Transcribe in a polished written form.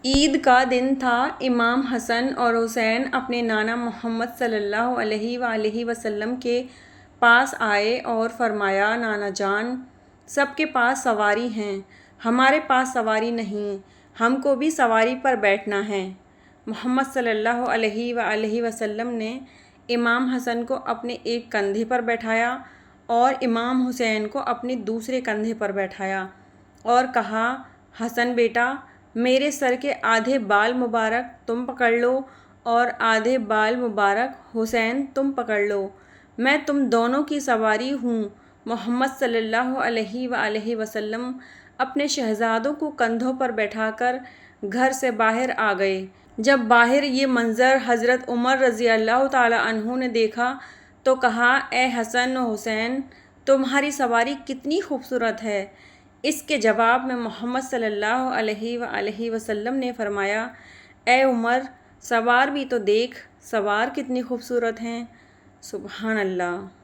عید کا دن تھا۔ امام حسن اور حسین اپنے نانا محمد صلی اللہ علیہ وآلہ وسلم کے پاس آئے اور فرمایا، نانا جان، سب کے پاس سواری ہیں، ہمارے پاس سواری نہیں، ہم کو بھی سواری پر بیٹھنا ہے۔ محمد صلی اللہ علیہ وآلہ وسلم نے امام حسن کو اپنے ایک کندھے پر بٹھایا اور امام حسین کو اپنے دوسرے کندھے پر بٹھایا اور کہا، حسن بیٹا، میرے سر کے آدھے بال مبارک تم پکڑ لو اور آدھے بال مبارک حسین تم پکڑ لو، میں تم دونوں کی سواری ہوں۔ محمد صلی اللہ علیہ وآلہ وسلم اپنے شہزادوں کو کندھوں پر بٹھا کر گھر سے باہر آ گئے۔ جب باہر یہ منظر حضرت عمر رضی اللہ تعالیٰ عنہ نے دیکھا تو کہا، اے حسن و حسین، تمہاری سواری کتنی خوبصورت ہے۔ اس کے جواب میں محمد صلی اللہ علیہ وآلہ وسلم نے فرمایا، اے عمر، سوار بھی تو دیکھ، سوار کتنی خوبصورت ہیں۔ سبحان اللہ۔